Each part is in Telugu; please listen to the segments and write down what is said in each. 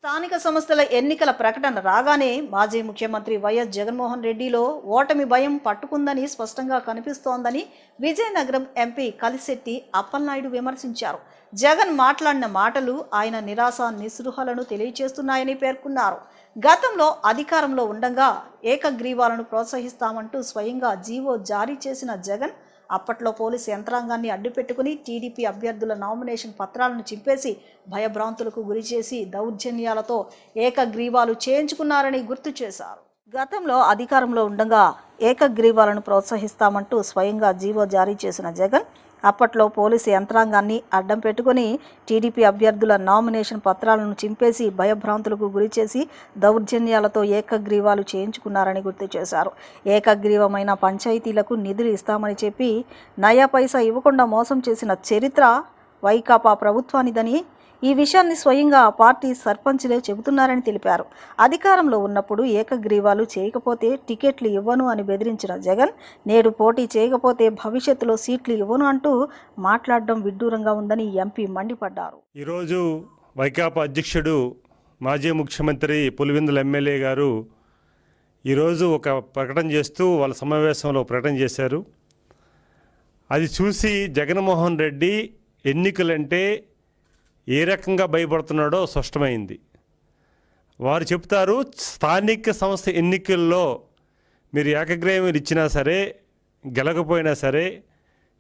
స్థానిక సంస్థల ఎన్నికల ప్రకటన రాగానే మాజీ ముఖ్యమంత్రి వైఎస్ జగన్మోహన్ రెడ్డిలో ఓటమి భయం పట్టుకుందని స్పష్టంగా కనిపిస్తోందని విజయనగరం ఎంపీ కలిశెట్టి అప్పలనాయుడు విమర్శించారు. జగన్ మాట్లాడిన మాటలు ఆయన నిరాశ నిస్పృహలను తెలియజేస్తున్నాయని పేర్కొన్నారు. గతంలో అధికారంలో ఉండగా ఏకగ్రీవాలను ప్రోత్సహిస్తామంటూ స్వయంగా జీవో జారీ చేసిన జగన్ అప్పట్లో పోలీసు యంత్రాంగాన్ని అడ్డుపెట్టుకుని టీడీపీ అభ్యర్థుల నామినేషన్ పత్రాలను చింపేసి భయభ్రాంతులకు గురిచేసి దౌర్జన్యాలతో ఏకగ్రీవాలు చేయించుకున్నారని గుర్తు చేశారు. గతంలో అధికారంలో ఉండగా ఏకగ్రీవాలను ప్రోత్సహిస్తామంటూ స్వయంగా జీవో జారీ చేసిన జగన్ అప్పట్లో పోలీసు యంత్రాంగాన్ని అడ్డం పెట్టుకుని టీడీపీ అభ్యర్థుల నామినేషన్ పత్రాలను చింపేసి భయభ్రాంతులకు గురిచేసి దౌర్జన్యాలతో ఏకగ్రీవాలు చేయించుకున్నారని గుర్తు చేశారు. ఏకగ్రీవమైన పంచాయతీలకు నిధులు ఇస్తామని చెప్పి నయా పైసా ఇవ్వకుండా మోసం చేసిన చరిత్ర వైకాపా ప్రభుత్వానిదని, ఈ విషయాన్ని స్వయంగా ఆ పార్టీ సర్పంచ్లే చెబుతున్నారని తెలిపారు. అధికారంలో ఉన్నప్పుడు ఏకగ్రీవాలు చేయకపోతే టికెట్లు ఇవ్వను అని బెదిరించిన జగన్ నేడు పోటీ చేయకపోతే భవిష్యత్తులో సీట్లు ఇవ్వను అంటూ మాట్లాడడం విడ్డూరంగా ఉందని ఎంపీ మండిపడ్డారు. ఈరోజు వైకాపా అధ్యక్షుడు మాజీ ముఖ్యమంత్రి పులివెందుల ఎమ్మెల్యే గారు ఈరోజు ఒక ప్రకటన చేస్తూ వాళ్ళ సమావేశంలో ప్రకటన చేశారు. అది చూసి జగన్మోహన్ రెడ్డి ఎన్నికలంటే ఏ రకంగా భయపడుతున్నాడో స్పష్టమైంది. వారు చెప్తారు, స్థానిక సంస్థ ఎన్నికల్లో మీరు ఏకగ్రీవం ఇచ్చినా సరే గెలకపోయినా సరే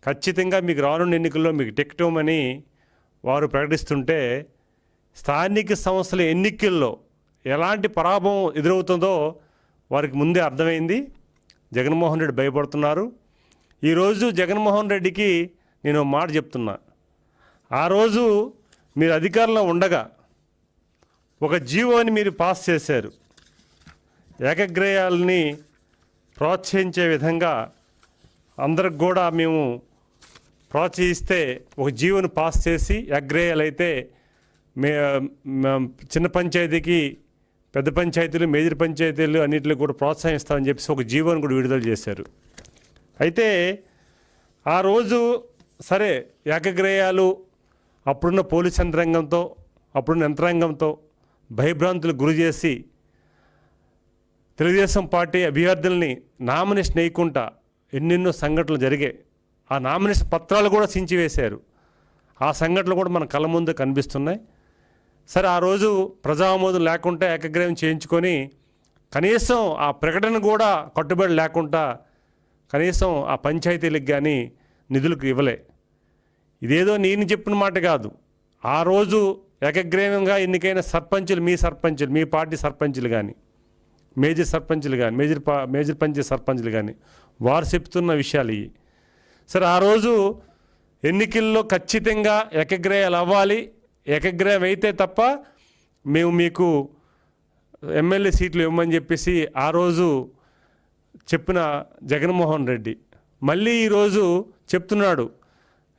ఖచ్చితంగా మీకు రానున్న ఎన్నికల్లో మీకు టికెట్ ఇవ్వమని వారు ప్రకటిస్తుంటే, స్థానిక సంస్థల ఎన్నికల్లో ఎలాంటి పరాభవం ఎదురవుతుందో వారికి ముందే అర్థమైంది. జగన్మోహన్ రెడ్డి భయపడుతున్నారు. ఈరోజు జగన్మోహన్ రెడ్డికి నేను మాట చెప్తున్నా, ఆ రోజు మీరు అధికారంలో ఉండగా ఒక జీవోని మీరు పాస్ చేశారు. ఏకగ్రీవాలని ప్రోత్సహించే విధంగా అందరికి కూడా మేము ప్రోత్సహిస్తే ఒక జీవోని పాస్ చేసి ఏకగ్రీవాలు అయితే చిన్న పంచాయతీకి పెద్ద పంచాయతీలు మేజర్ పంచాయతీలు అన్నింటిలో కూడా ప్రోత్సహిస్తామని చెప్పేసి ఒక జీవోని కూడా విడుదల చేశారు. అయితే ఆ రోజు సరే ఏకగ్రీవాలు అప్పుడున్న పోలీస్ యంత్రాంగంతో అప్పుడున్న యంత్రాంగంతో భయభ్రాంతులకు గురి చేసి తెలుగుదేశం పార్టీ అభ్యర్థుల్ని నామినేషన్ వేయకుండా ఎన్నెన్నో సంఘటనలు జరిగాయి. ఆ నామినేషన్ పత్రాలు కూడా చించివేశారు. ఆ సంఘటనలు కూడా మన కళ్ళ ముందు కనిపిస్తున్నాయి. సరే, ఆ రోజు ప్రజామోదం లేకుండా ఏకగ్రీవం చేయించుకొని కనీసం ఆ ప్రకటన కూడా కట్టుబడి లేకుండా కనీసం ఆ పంచాయతీలకు కానీ నిధులకు ఇవ్వలే. ఇదేదో నేను చెప్పిన మాట కాదు. ఆ రోజు ఏకగ్రీవంగా ఎన్నికైన సర్పంచులు, మీ పార్టీ సర్పంచులు కానీ మేజర్ సర్పంచులు కానీ మేజర్ పంచాయతీ సర్పంచులు కానీ వారు చెప్తున్న విషయాలు ఇవి. సరే, ఆ రోజు ఎన్నికల్లో ఖచ్చితంగా ఏకగ్రీవాలు అవ్వాలి, ఏకగ్రీవం అయితే తప్ప మేము మీకు ఎమ్మెల్యే సీట్లు ఇవ్వమని చెప్పేసి ఆ రోజు చెప్పిన జగన్మోహన్ రెడ్డి మళ్ళీ ఈరోజు చెప్తున్నాడు,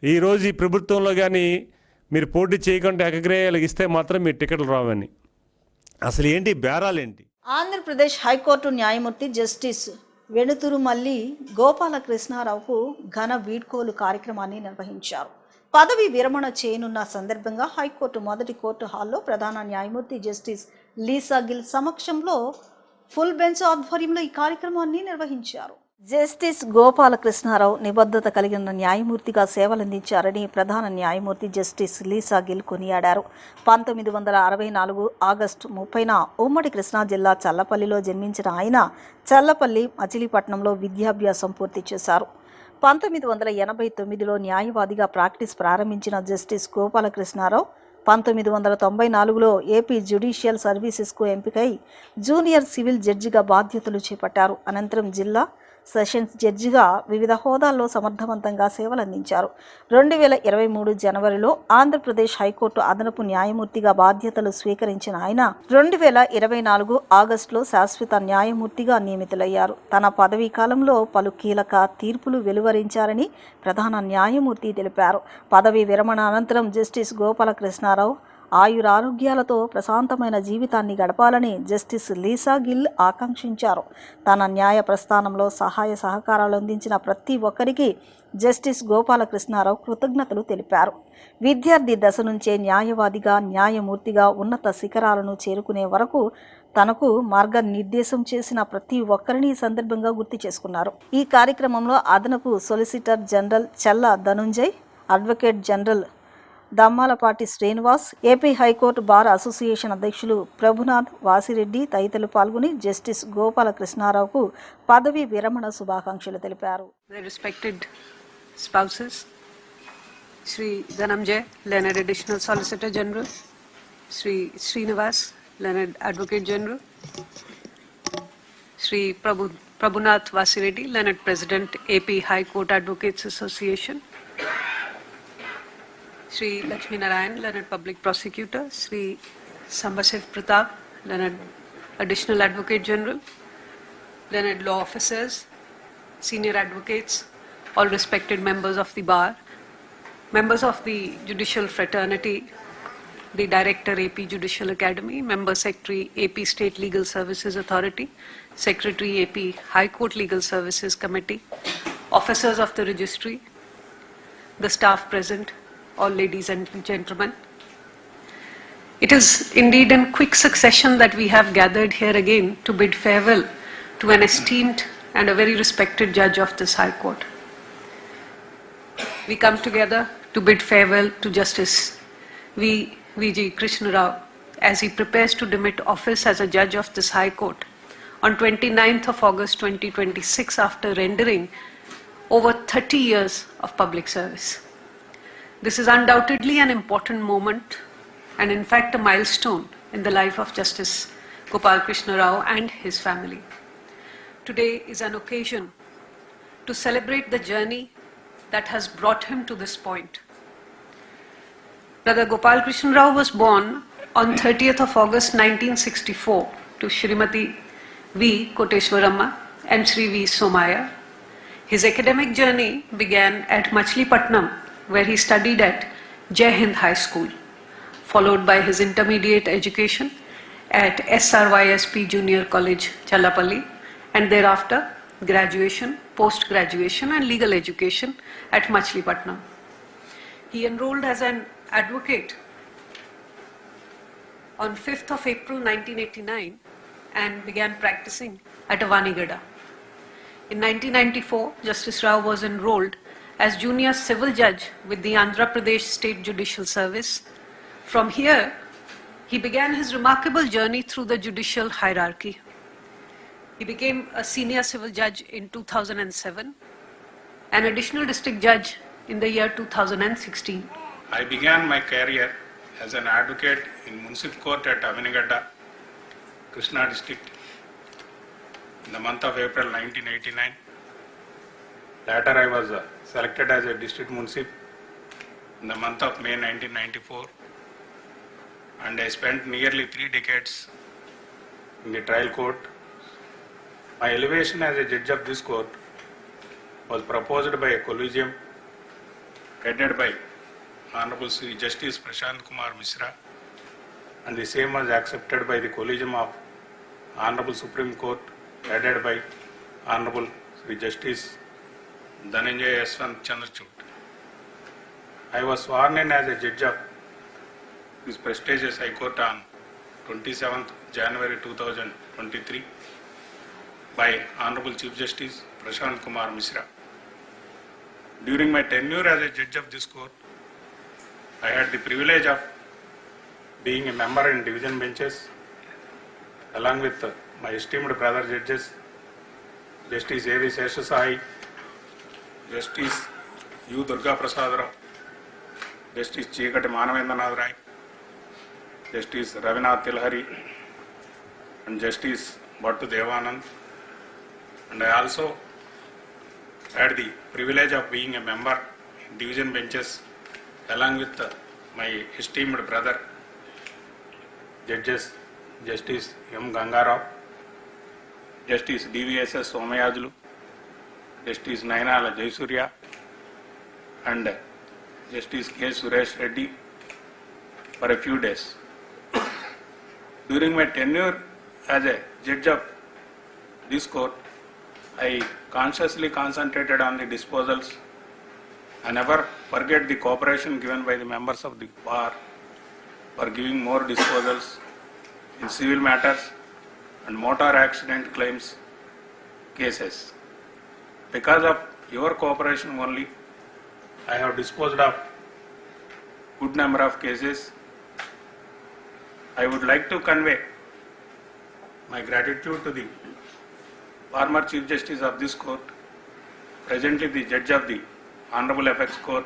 ఈరోజు ఈ ప్రభుత్వంలో కానీ మీరు పోటీ చేయకుండా ఏకగ్రీవాలు ఇస్తే మాత్రం మీరు టికెట్లు రావని. అసలు ఏంటి బేరాలేంటి? ఆంధ్రప్రదేశ్ హైకోర్టు న్యాయమూర్తి జస్టిస్ వెనుతురుమల్లి గోపాలకృష్ణారావుకు ఘన వీడ్కోలు కార్యక్రమాన్ని నిర్వహించారు. పదవి విరమణ చేయనున్న సందర్భంగా హైకోర్టు మొదటి కోర్టు హాల్లో ప్రధాన న్యాయమూర్తి జస్టిస్ లీసా గిల్ సమక్షంలో ఫుల్ బెంచ్ ఆధ్వర్యంలో ఈ కార్యక్రమాన్ని నిర్వహించారు. జస్టిస్ గోపాలకృష్ణారావు నిబద్ధత కలిగిన న్యాయమూర్తిగా సేవలందించారని ప్రధాన న్యాయమూర్తి జస్టిస్ లీసా గిల్ కొనియాడారు. 1964 ఆగస్టు 30న ఉమ్మడి కృష్ణా జిల్లా చల్లపల్లిలో జన్మించిన ఆయన చల్లపల్లి, మచిలీపట్నంలో విద్యాభ్యాసం పూర్తి చేశారు. 1989లో న్యాయవాదిగా ప్రాక్టీస్ ప్రారంభించిన జస్టిస్ గోపాలకృష్ణారావు 1994లో ఏపీ జ్యుడిషియల్ సర్వీసెస్కు ఎంపికై జూనియర్ సివిల్ జడ్జిగా బాధ్యతలు చేపట్టారు. అనంతరం జిల్లా సెషన్స్ జడ్జిగా వివిధ హోదాల్లో సమర్థవంతంగా సేవలందించారు. 2023 జనవరిలో ఆంధ్రప్రదేశ్ హైకోర్టు అదనపు న్యాయమూర్తిగా బాధ్యతలు స్వీకరించిన ఆయన 2024 ఆగస్టులో శాశ్వత న్యాయమూర్తిగా నియమితులయ్యారు. తన పదవీ కాలంలో పలు కీలక తీర్పులు వెలువరించారని ప్రధాన న్యాయమూర్తి తెలిపారు. పదవీ విరమణ అనంతరం జస్టిస్ గోపాలకృష్ణారావు ఆయురారోగ్యాలతో ప్రశాంతమైన జీవితాన్ని గడపాలని జస్టిస్ లీసా గిల్ ఆకాంక్షించారు. తన న్యాయ ప్రస్థానంలో సహాయ సహకారాలు అందించిన ప్రతి ఒక్కరికి జస్టిస్ గోపాలకృష్ణారావు కృతజ్ఞతలు తెలిపారు. విద్యార్థి దశ నుంచే న్యాయవాదిగా, న్యాయమూర్తిగా ఉన్నత శిఖరాలను చేరుకునే వరకు తనకు మార్గనిర్దేశం చేసిన ప్రతి ఒక్కరిని ఈ సందర్భంగా గుర్తు చేసుకున్నారు. ఈ కార్యక్రమంలో అదనపు solicitor general Challa Dhanunjay, advocate general Dammalapati Srinivas, AP high court bar association అధ్యక్షులు ప్రభునాథ్ వాసిరెడ్డి తదితరులు పాల్గొని జస్టిస్ గోపాలకృష్ణారావుకు పదవీ విరమణ శుభాకాంక్షలు తెలిపారు. Spouses, Sri Dhananjay, Learned Additional Solicitor General, Sri Srinivas, Learned Advocate General, Sri Prabhunath Vasireddy, Learned President, AP High Court Advocates Association, Sri Lakshmi Narayan, Learned Public Prosecutor, Sri Sambasiv Pratap, Learned Additional Advocate General, Learned Law Officers, Senior Advocates, all respected members of the bar, members of the judicial fraternity, the Director AP Judicial Academy, Member Secretary AP State Legal Services Authority, Secretary AP High Court Legal Services Committee, officers of the registry, the staff present, all ladies and gentlemen. It is indeed in quick succession that we have gathered here again to bid farewell to an esteemed and a very respected judge of this High Court. We come together to bid farewell to Justice V.G. Krishna Rao as he prepares to demit office as a judge of this High Court on 29th of August 2026 after rendering over 30 years of public service. This is undoubtedly an important moment and in fact a milestone in the life of Justice Gopal Krishna Rao and his family. Today is an occasion to celebrate the journey that has brought him to this point. Brother Gopal Krishna Rao was born on 30th of August 1964 to Shrimati V. Koteshwaramma and Sri V. Somaya. His academic journey began at Machilipatnam, where he studied at Jai Hind High School, followed by his intermediate education at SRYSP Junior College, Challapalli, and thereafter graduation, post-graduation and legal education at Machilipatnam. He enrolled as an advocate on 5th of April 1989 and began practicing at Avanigada. In 1994, Justice Rao was enrolled as junior civil judge with the Andhra Pradesh State Judicial Service. From here, he began his remarkable journey through the judicial hierarchy. He became a senior civil judge in 2007, an additional district judge in the year 2016. I began my career as an advocate in Municipal Court at Avanigada, Krishna district, in the month of April 1989. Later I was selected as a district municip in the month of May 1994, and I spent nearly 3 decades in the trial court. My elevation as a judge of this court was proposed by a collegium headed by Honorable Sri Justice Prashant Kumar Mishra, and the same was accepted by the collegium of Honorable Supreme Court headed by Honorable Sri Justice Dhananjay Yashwant Chandrachud. I was sworn in as a judge of this prestigious High Court on 27th January 2023 by Honorable Chief Justice Prashant Kumar Mishra. During my tenure as a judge of this court, I had the privilege of being a member in division benches along with my esteemed brother judges, Justice A.V. Seshasai, Justice U. Durga Prasad Rao, Justice Chikati Manavendranath Rai, Justice Ravinath Tilhari, and Justice Bhattu Devanand. And I also had the privilege of being a member in division benches along with my esteemed brother judges, Justice M. Gangarao, Justice D.V.S.S. Somayajulu, Justice Nainala Jayasurya, and Justice K. Suresh Reddy, for a few days. During my tenure as a judge of this court, I consciously concentrated on the disposals. I never forget the cooperation given by the members of the bar for giving more disposals in civil matters and motor accident claims cases. Because of your cooperation only, I have disposed of good number of cases. I would like to convey my gratitude to the former Chief Justice of this court, presently the Judge of the Honorable Apex Court,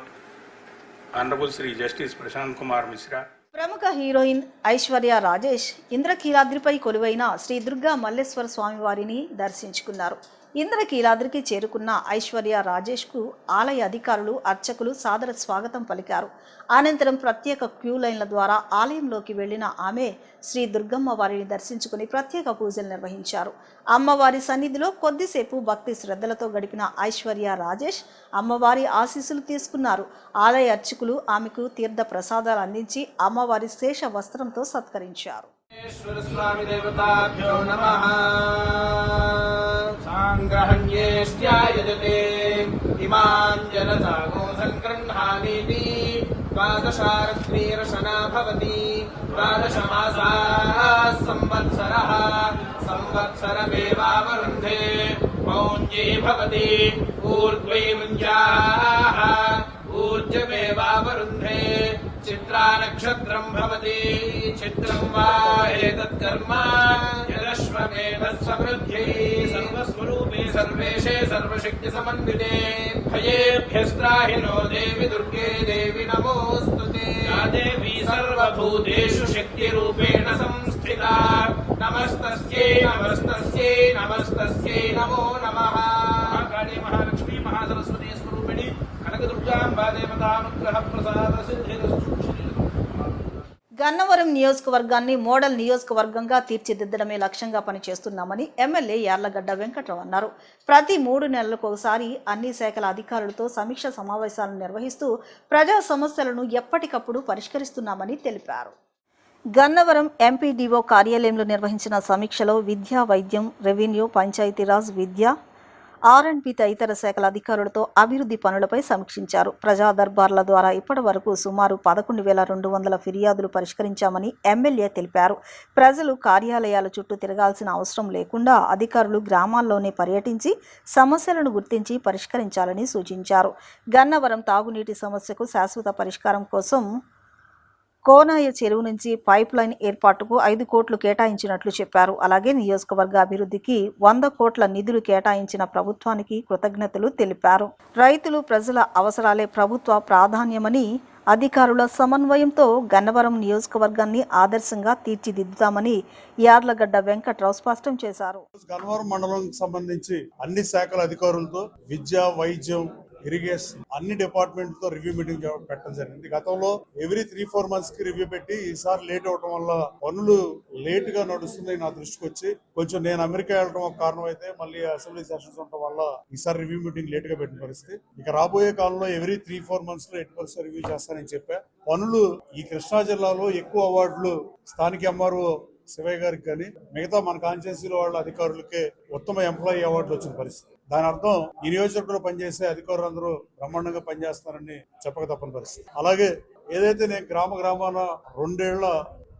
Honorable Sri Justice Prashant Kumar Mishra. ప్రముఖ హీరోయిన్ ఐశ్వర్య రాజేష్ ఇంద్రకీలాద్రిపై కొలువైన శ్రీ దుర్గా మల్లేశ్వర స్వామి వారిని దర్శించుకున్నారు. ఇంద్రకీలాద్రికి చేరుకున్న ఐశ్వర్య రాజేష్కు ఆలయ అధికారులు, అర్చకులు సాదర స్వాగతం పలికారు. అనంతరం ప్రత్యేక క్యూ లైన్ల ద్వారా ఆలయంలోకి వెళ్లిన ఆమె శ్రీ దుర్గమ్మ వారిని దర్శించుకుని ప్రత్యేక పూజలు నిర్వహించారు. అమ్మవారి సన్నిధిలో కొద్దిసేపు భక్తి శ్రద్ధలతో గడిపిన ఐశ్వర్య రాజేష్ అమ్మవారి ఆశీస్సులు తీసుకున్నారు. ఆలయ అర్చకులు ఆమెకు తీర్థ ప్రసాదాలు అందించి అమ్మవారి శేష వస్త్రంతో సత్కరించారు. स्वामी देवताभ्यो नमः। सांग्रहण्येष्ट्यायजते इमां जनतागो संगृह्णामीति द्वादशारत्रीरशना भवति। द्वादशमासाः संवत्सरः संवत्सरमेवावरुन्धे मौञ्जी भवति। ऊर्ध्वे मुञ्जाः ऊर्जमेवावरुन्धे। चित्रा नक्षत्रं भवति। चित्रं वा एतत्कर्म यदश्वमेव समृद्ध्यै सर्वस्वरूपे सर्वेशे सर्वशक्ति समन्विते भयेभ्यस्त्राहि नो देवि दुर्गे देवि नमोऽस्तुते। या देवी सर्वभूतेषु शक्तिरूपेण संस्थिता नमस्तस्यै नमस्तस्यै नमस्तस्यै नमो नमः। महाकाली महालक्ष्मी महासरस्वती स्वरूपिणी कनकदुर्गाम्बा देवतानुग्रह प्रसाद सिद्धिरस्तु। గన్నవరం నియోజకవర్గాన్ని మోడల్ నియోజకవర్గంగా తీర్చిదిద్దడమే లక్ష్యంగా పనిచేస్తున్నామని ఎమ్మెల్యే యార్లగడ్డ వెంకట్రావు అన్నారు. ప్రతి 3 నెలలకు ఒకసారి అన్ని శాఖల అధికారులతో సమీక్ష సమావేశాలను నిర్వహిస్తూ ప్రజా సమస్యలను ఎప్పటికప్పుడు పరిష్కరిస్తున్నామని తెలిపారు. గన్నవరం ఎంపీడీఓ కార్యాలయంలో నిర్వహించిన సమీక్షలో విద్య, వైద్యం, రెవెన్యూ, పంచాయతీరాజ్, విద్య, ఆర్ఎండ్బి తదితర శాఖల అధికారులతో అభివృద్ధి పనులపై సమీక్షించారు. ప్రజా దర్బార్ల ద్వారా ఇప్పటి వరకు సుమారు 11,200 ఫిర్యాదులు పరిష్కరించామని ఎమ్మెల్యే తెలిపారు. ప్రజలు కార్యాలయాల చుట్టూ తిరగాల్సిన అవసరం లేకుండా అధికారులు గ్రామాల్లోనే పర్యటించి సమస్యలను గుర్తించి పరిష్కరించాలని సూచించారు. గన్నవరం తాగునీటి సమస్యకు శాశ్వత పరిష్కారం కోసం కోనాయ చెరువు నుంచి పైప్ లైన్ ఏర్పాటుకు 5 కోట్లు కేటాయించినట్లు చెప్పారు. అలాగే నియోజకవర్గ అభివృద్ధికి 100 కోట్ల నిధులు కేటాయించిన ప్రభుత్వానికి కృతజ్ఞతలు తెలిపారు. రైతులు, ప్రజల అవసరాలే ప్రభుత్వ ప్రాధాన్యమని అధికారుల సమన్వయంతో గన్నవరం నియోజకవర్గాన్ని ఆదర్శంగా తీర్చిదిద్దుతామని యార్లగడ్డ వెంకట్రావు స్పష్టం చేశారు. గన్నవరం మండలానికి సంబంధించి అన్ని శాఖల అధికారులతో విద్య, వైద్యం, ఇరిగేషన్ అన్ని డిపార్ట్మెంట్ తో రివ్యూ మీటింగ్ పెట్టడం జరిగింది. గతంలో ఎవ్రీ 3-4 months కి రివ్యూ పెట్టి ఈసారి లేట్ అవడం వల్ల పనులు లేట్ గా నడుస్తున్నాయి నా దృష్టికి వచ్చి. కొంచెం నేను అమెరికా వెళ్ళడం ఒక కారణం అయితే మళ్ళీ అసెంబ్లీ సెషన్స్ ఉండటం వల్ల ఈసారి రివ్యూ మీటింగ్ లేట్ గా పెట్టిన పరిస్థితి. ఇక రాబోయే కాలంలో ఎవ్రీ 3-4 months లో 8% రివ్యూ చేస్తానని చెప్పా. పనులు ఈ కృష్ణా జిల్లాలో ఎక్కువ అవార్డులు స్థానిక ఎంఆర్ఓ శివయ్య గారికి కానీ మిగతా మన కాన్స్టిట్యున్సీలో వాళ్ళ అధికారులకే ఉత్తమ ఎంప్లాయీ అవార్డులు వచ్చిన పరిస్థితి. దాని అర్థం ఈ నియోజకవర్గంలో పనిచేసే అధికారులందరూ బ్రహ్మాండంగా పనిచేస్తారని చెప్పక తప్పని పరిస్థితి. అలాగే ఏదైతే నేను గ్రామాన 2 ఏళ్ల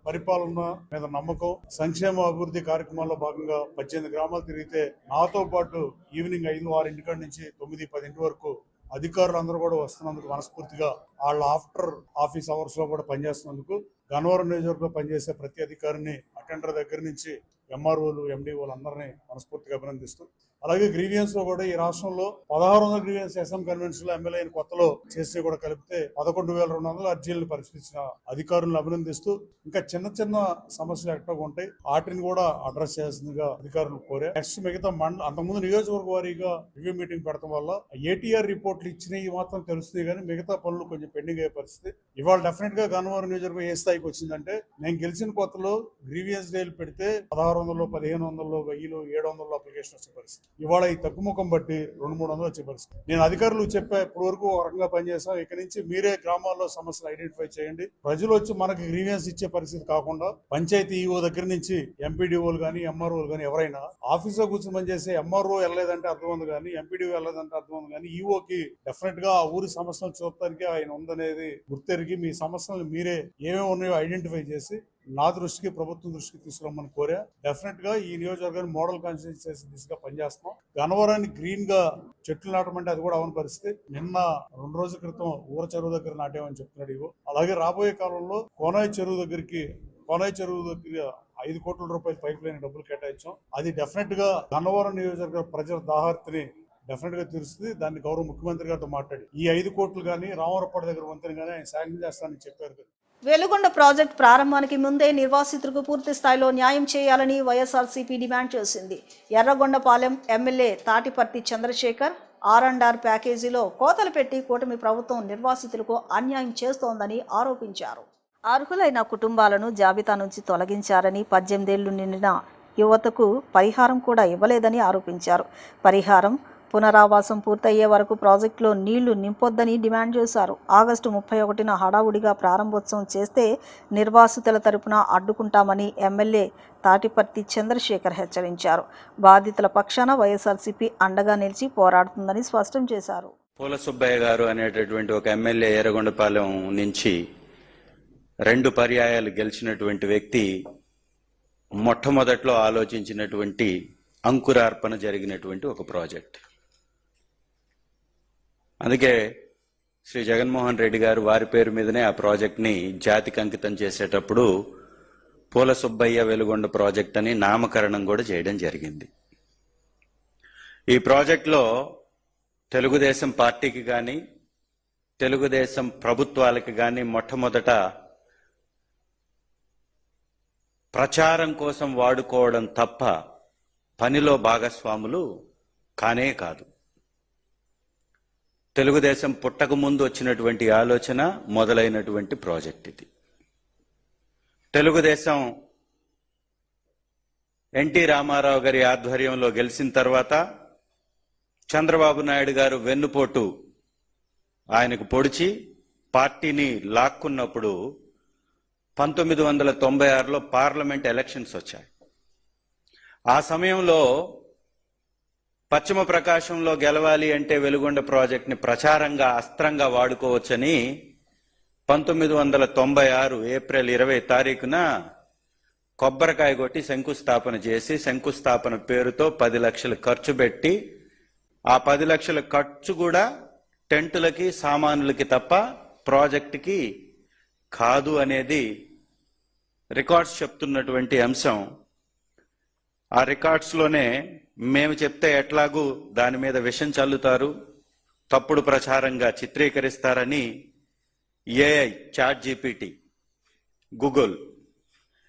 పరిపాలన మీద నమ్మకం, సంక్షేమ అభివృద్ధి కార్యక్రమాల్లో భాగంగా 18 గ్రామాలు తిరిగితే నాతో పాటు ఈవినింగ్ 5-6 నుంచి 9-10 వరకు అధికారులందరూ కూడా వస్తున్నందుకు మనస్ఫూర్తిగా వాళ్ళ ఆఫ్టర్ ఆఫీస్ అవర్స్ లో కూడా పనిచేస్తున్నందుకు గన్నవరం నియోజకవర్గంలో పనిచేసే ప్రతి అధికారిని అటెండర్ దగ్గర నుంచి ఎంఆర్ఓలు, ఎండిఓలు అందరినీ మనస్ఫూర్తిగా అభినందిస్తూ, అలాగే గ్రీవియన్స్ లో కూడా ఈ రాష్ట్రంలో 1600 గ్రీవియన్స్ అసెంబ్లీ కన్వెన్షన్ లో ఎమ్మెల్యే కొత్తలో చేసి కూడా కలిపితే 11,200 అర్జీలను పరిశీలించిన అధికారులను అభినందిస్తూ, ఇంకా చిన్న సమస్యలు ఎక్కడ ఉంటాయి వాటిని కూడా అడ్రస్ చేయాల్సిందిగా అధికారులు కోరే. నెక్స్ట్ మిగతా అంతకుముందు నియోజకవర్గ వారీగా రివ్యూ మీటింగ్ పెడతాం వల్ల ఏటీఆర్ రిపోర్ట్లు ఇచ్చినవి మాత్రం తెలుస్తాయి కానీ మిగతా పనులు కొంచెం పెండింగ్ అయ్యే పరిస్థితి. ఇవాళ డెఫినెట్ గా గన్నవరం నియోజకవర్గం ఏ స్థాయికి వచ్చిందంటే, నేను గెలిచిన కొత్తలో గ్రీవియన్స్ డేలు పెడితే 1600, 1500, 1000, 700 అప్లికేషన్ వచ్చే పరిస్థితి. ఇవాళ ఈ తగ్గుముఖం బట్టి 200-300 వచ్చే పరిస్థితి. నేను అధికారులు చెప్పా, ఇప్పటి వరకు ఒక రకంగా పనిచేస్తాం, ఇక నుంచి మీరే గ్రామాల్లో సమస్యలు ఐడెంటిఫై చేయండి. ప్రజలు వచ్చి మనకి గ్రీవియన్స్ ఇచ్చే పరిస్థితి కాకుండా పంచాయతీ ఈఓ దగ్గర నుంచి ఎంపీడీఓలు కానీ ఎంఆర్ఓలు కానీ ఎవరైనా ఆఫీస్ లో కూర్చొని పనిచేసే ఎంఆర్ఓ వెళ్ళలేదంటే అర్థం ఉంది కానీ ఎంపీడీఓ వెళ్ళలేదంటే అర్థం ఉంది కానీ ఈఓకి డెఫినెట్ గా ఆ ఊరి సమస్యలు చూడటానికి ఆయన ఉందనేది గుర్తెరిగి మీ సమస్యలను మీరే ఏమేమి ఉన్నాయో ఐడెంటిఫై చేసి నా దృష్టికి ప్రభుత్వం దృష్టికి తీసుకురమ్మని కోరా. డెఫినెట్ గా ఈ నియోజకవర్గాన్ని మోడల్ కాన్స్టిట్యూన్సీ దిశగా పనిచేస్తాం. గన్నవరాన్ని గ్రీన్ గా చెట్లు నాటమంటే అది కూడా అవని పరిస్థితి. నిన్న 2 రోజుల క్రితం ఊర చెరువు దగ్గర నాటామని చెప్తున్నాడు ఇవో. అలాగే రాబోయే కాలంలో కోనాయి చెరువు దగ్గర 5 కోట్ల రూపాయల పైప్ లైన్ డబ్బులు కేటాయించాం. అది డెఫినెట్ గా గన్నవరం నియోజకవర్గ ప్రజల దాహార్తిని డెఫినెట్ గా తీరుస్తుంది. దాన్ని గౌరవ ముఖ్యమంత్రి గారితో మాట్లాడి ఈ 5 కోట్లు కానీ రామవరపాడు దగ్గర వంతెన కానీ ఆయన శాంక్షన్ చేస్తానని చెప్పారు కదా. వెలుగొండ ప్రాజెక్టు ప్రారంభానికి ముందే నిర్వాసితులకు పూర్తి స్థాయిలో న్యాయం చేయాలని వైఎస్ఆర్సీపీ డిమాండ్ చేసింది. ఎర్రగొండపాలెం ఎమ్మెల్యే తాటిపర్తి చంద్రశేఖర్ R&R ప్యాకేజీలో కోతలు పెట్టి కూటమి ప్రభుత్వం నిర్వాసితులకు అన్యాయం చేస్తోందని ఆరోపించారు. అర్హులైన కుటుంబాలను జాబితా నుంచి తొలగించారని, 18 ఏళ్లు నిండిన యువతకు పరిహారం కూడా ఇవ్వలేదని ఆరోపించారు. పరిహారం, పునరావాసం పూర్తయ్యే వరకు ప్రాజెక్టులో నీళ్లు నింపొద్దని డిమాండ్ చేశారు. ఆగస్టు 31న హడావుడిగా ప్రారంభోత్సవం చేస్తే నిర్వాసితుల తరపున అడ్డుకుంటామని ఎమ్మెల్యే తాటిపర్తి చంద్రశేఖర్ హెచ్చరించారు. బాధితుల పక్షాన వైఎస్ఆర్సీపీ అండగా నిలిచి పోరాడుతుందని స్పష్టం చేశారు. పూల సుబ్బయ్య గారు అనేటటువంటి ఒక ఎమ్మెల్యే ఎర్రగొండపాలెం నుంచి 2 పర్యాయాలు గెలిచినటువంటి వ్యక్తి మొట్టమొదట్లో ఆలోచించినటువంటి అంకురార్పణ జరిగినటువంటి ఒక ప్రాజెక్ట్. అందుకే శ్రీ జగన్మోహన్ రెడ్డి గారు వారి పేరు మీదనే ఆ ప్రాజెక్ట్ని జాతికి అంకితం చేసేటప్పుడు పూల సుబ్బయ్య వెలుగొండ ప్రాజెక్ట్ అని నామకరణం కూడా చేయడం జరిగింది. ఈ ప్రాజెక్టులో తెలుగుదేశం పార్టీకి కానీ తెలుగుదేశం ప్రభుత్వాలకి కానీ మొట్టమొదట ప్రచారం కోసం వాడుకోవడం తప్ప పనిలో భాగస్వాములు కానే కాదు. తెలుగుదేశం పుట్టక ముందు వచ్చినటువంటి ఆలోచన మొదలైనటువంటి ప్రాజెక్ట్ ఇది. తెలుగుదేశం ఎన్టీ రామారావు గారి ఆధ్వర్యంలో గెలిచిన తర్వాత చంద్రబాబు నాయుడు గారు వెన్నుపోటు ఆయనకు పొడిచి పార్టీని లాక్కున్నప్పుడు 1996లో పార్లమెంట్ ఎలక్షన్స్ వచ్చాయి. ఆ సమయంలో పశ్చిమ ప్రకాశంలో గెలవాలి అంటే వెలుగొండ ప్రాజెక్ట్ని ప్రచారంగా అస్త్రంగా వాడుకోవచ్చని 1996 ఏప్రిల్ 20 తారీఖున కొబ్బరికాయ కొట్టి శంకుస్థాపన చేసి, శంకుస్థాపన పేరుతో 10 లక్షలు ఖర్చు పెట్టి, ఆ 10 లక్షల ఖర్చు కూడా టెంటులకి సామానులకి తప్ప ప్రాజెక్టుకి కాదు అనేది రికార్డ్స్ చెప్తున్నటువంటి అంశం. ఆ రికార్డ్స్లోనే మేము చెప్తే ఎట్లాగూ దాని మీద విషం చల్లుతారు, తప్పుడు ప్రచారంగా చిత్రీకరిస్తారని ఏఐ, చాట్ జీపీటీ, గూగుల్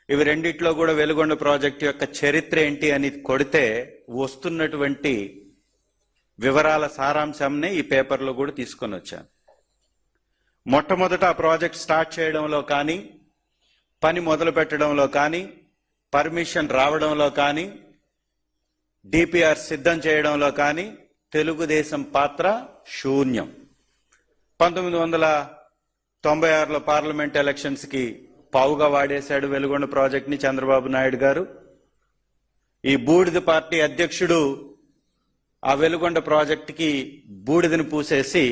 ఇవి రెండిట్లో కూడా వెలుగొండ ప్రాజెక్టు యొక్క చరిత్ర ఏంటి అని కొడితే వస్తున్నటువంటి వివరాల సారాంశాన్ని ఈ పేపర్లో కూడా తీసుకొని వచ్చాను. మొట్టమొదట ఆ ప్రాజెక్ట్ స్టార్ట్ చేయడంలో కానీ, పని మొదలు పెట్టడంలో కానీ, పర్మిషన్ రావడంలో కానీ, డిపిఆర్ సిద్ధం చేయడంలో కానీ తెలుగుదేశం పాత్ర శూన్యం. 1996లో పార్లమెంట్ ఎలక్షన్స్ కి పావుగా వాడేశాడు వెలుగొండ ప్రాజెక్ట్ ని చంద్రబాబు నాయుడు గారు. ఈ బూడిద పార్టీ అధ్యక్షుడు ఆ వెలుగొండ ప్రాజెక్టుకి బూడిదని పూసేసి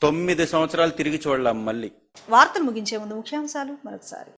9 సంవత్సరాలు తిరిగి చూడలేం. మళ్ళీ వార్తలు ముగించే ముందు ముఖ్యాంశాలు మరొకసారి.